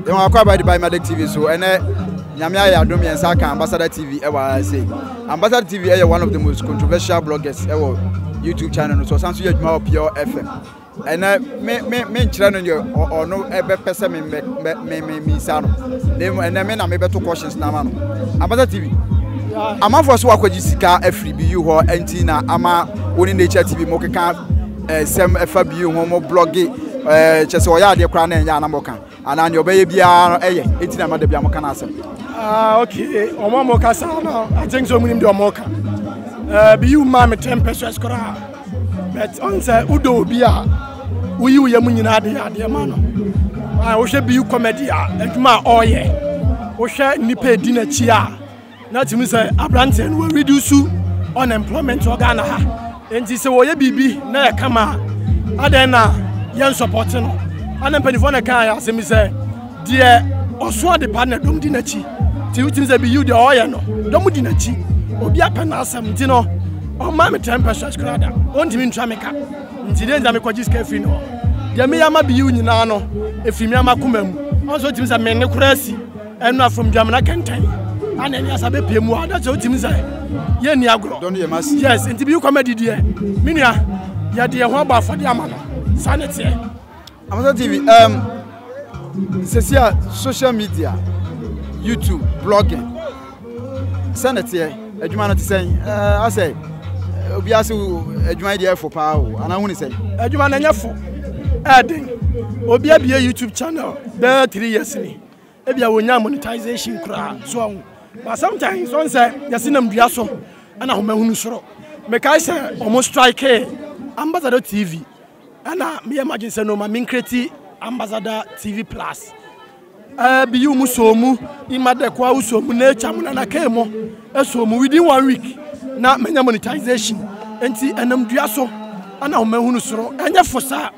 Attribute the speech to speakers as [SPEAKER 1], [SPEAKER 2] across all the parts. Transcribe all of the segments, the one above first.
[SPEAKER 1] You are covered by Emadek TV, so and Nyamia Yadomi and Saka Ambassador TV. I say Ambassador TV is one of the most controversial bloggers ever YouTube channel. So since you are Pure FM, and me channel you or no ever person me sano. And I mean I maybe 2 questions now. Ambassador TV. I'm for so akwaji sika afri Beyou ho antina ama woni nature TV mo keka sem efa Beyou ho mo blogge chese oya ade kra na nya na mo kan ana ne obeye bia eye etina ma da bia mo kan asem
[SPEAKER 2] okay omo mo ka sa no I think so munim de omo ka Beyou ma me 10 pesos kra but on say udo bia uyi uye mu nyina ade ma no wo hwe Beyou comedy aduma oye wo hwe nipa di na chi a na timi say Abrante no reduce unemployment organ ha enti se wo ye bibi na e kama aden na yen support no ana penifo na kan ya se mi say de oso de partner dom di na chi ti timi say Beyou de oye no dom di na chi obi apana asam ti no o ma me 10 pesos krada on timi ntwa meka nti de nza me kwaji ska fi no de me ya ma Beyou nyina no efimi amakoma mu on so timi say me ne kurasi enu afom jamna kentan and then yes, I be pay more. That's what Tim say. Ye ni agro.
[SPEAKER 1] Don't you must.
[SPEAKER 2] Yes, and to be comedy dear. Minia, ya dear one bar for the amana. Sanity.
[SPEAKER 1] Ambassador TV. Sesia social media, YouTube, blogging. Sanity. Ejuma not saying. I say. Obi asu ejuma dear for power. And I want to say.
[SPEAKER 2] Ejuma na nyafo. Adding. Obi abi YouTube channel. There 3 years ni. Ebi a wonya monetization kra so. But sometimes on say yasinam dua so ana homahunu soro me kai say almost strike Ambassador TV ana me imagine say no ma min create Ambassador TV plus Beyou musomu Emadek kwa usomu na echamu na kemo esomu within 1 week na menya monetization enti enam dua so ana homahunu soro enya fosa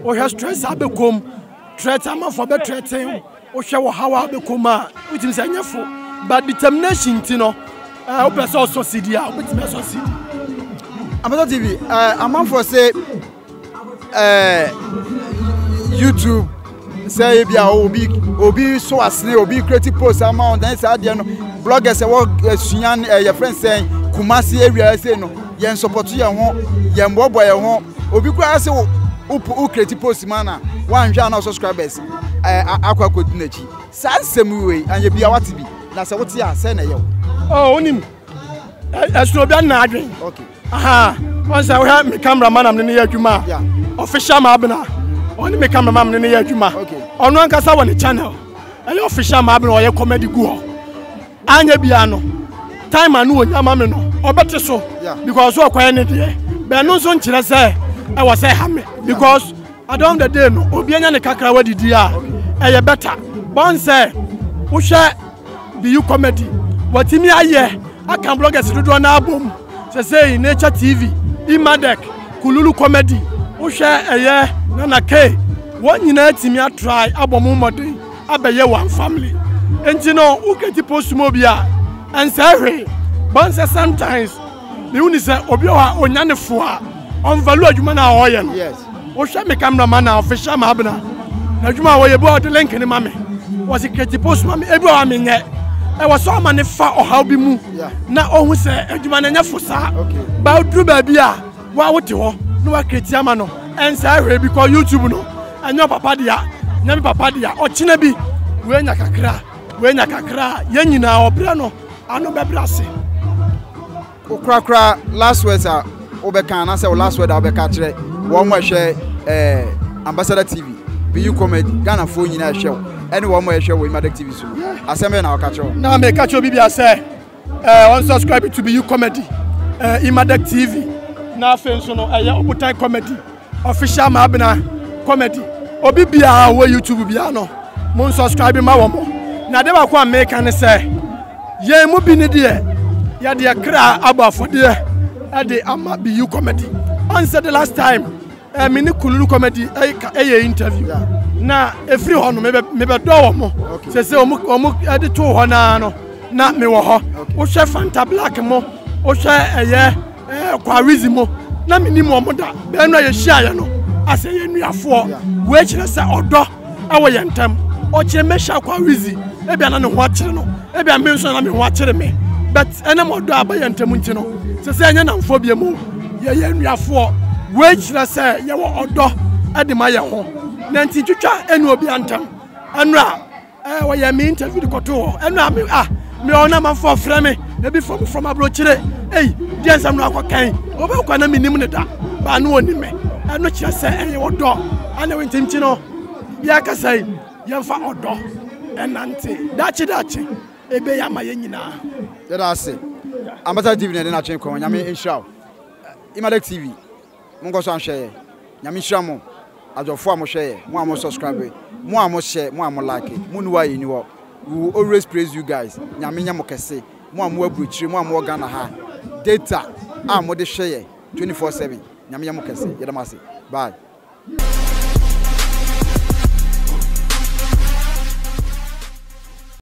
[SPEAKER 2] o ha stress abekom threat am for be threaten o hwe wo hawa abekom a utim say enya fo but determination tino person succeed ya wetin succeed
[SPEAKER 1] Ambassador TV am for say YouTube say bia obi so asne obi creative post amount then say there no bloggers say what suyan your friend say Kumasi area say no yen support you ho yen bobo ye ho obi kwa say o creative post man na wan hwa na subscribers akwa kodinachi sansem we anye bia wati bi na se wote ya se na ye
[SPEAKER 2] oh onim estro bia na adwen
[SPEAKER 1] okay
[SPEAKER 2] aha once I have me cameraman am ne adwuma official ma abena oni me cameraman am ne adwuma
[SPEAKER 1] okay
[SPEAKER 2] onu ankasa won channel ele official ma abena oye comedy gu ho anya bia no time anu onya ma me no obete so because o kwanye ne de be no so nkire se e wo se ha me because at the end of the day no obi anya ne kakra wadidi a e ye better bon say wo hwe Beyou comedy watimi aye aka bloggers dodo na album say nature TV Emadek kululu comedy wo hwe eye na k won nyina timi a try abom modern abeye one family enti no wo keti post mo bia and say bon say sometimes me uni say obi o onya ne fo a on value adwuma na oye no
[SPEAKER 1] yes
[SPEAKER 2] wo hwe me cameraman na official ma abena na adwuma wo ye bo de link ni mame was keti post mame ebi o amenye I was so many far or how be move. Now, oh, say, Edumania for sa. Bow through baby. Why would you no Kretiamano and say, because YouTube no, and your papa dia, Nami papa dia, or Chinabi, when Yakakra, Yenina or Brano, and no Bebrasi.
[SPEAKER 1] Okra, last words are Obekan, I say, last word I'll be catching. One more share Ambassador TV, Beyou comedy, Ghana phone in a show. Anyone more show with Emadek TV soon. Assembly now catch you. Now
[SPEAKER 2] me catch you bibi say unsubscribe to Beyou comedy. Emadek TV. Now fence no oputai comedy. Official ma bena comedy. Obi bia wo YouTube bia no. Mo subscribe ma wo mo. Na de ba kwa make an say ye mu bi ne de ya de kra abafo de e de ama Beyou comedy. On said the last time me ni kululu comedy interview. Na every one me be do mo se omu ade to ho na no na me wo ho wo hwe Fanta Black mo wo hwe eye kwa wizi mo na me ni mo da be no ye hia ye no ase ye nuafo we kire se odo awo ye ntam o che me sha kwa wizi e bia na ne ho akire no e bia me nso na me ho akire me but ene mo do aba yantam nti no se se anya namfo bia mu ye nnuafo we kire se ye wo odo e de ma ye ho na nti twitwa enu obi antam enra wo ye me interview koto enra me ona man for frame me na bi from abrochire dia nsam no akokan oba kwa na minim ne da ba no oni me eno kire se eye odo ana we ntimti no bia ka sai yemfa odo enante dachi ebe ya ma ye nyina
[SPEAKER 1] ya da se Ambassador TV ne na chen ko nyame inshallah Emadek TV mungo so anhwe nyame inshallah mo adofo am hwe mo am subscribe mo am share mo am like mo nu wa yi ni wo we will always praise you guys nyame nya mo kese mo am abuchire mo am Ghana ha data am mo de hwe 24/7 nyame nya mo kese ya da ma se bye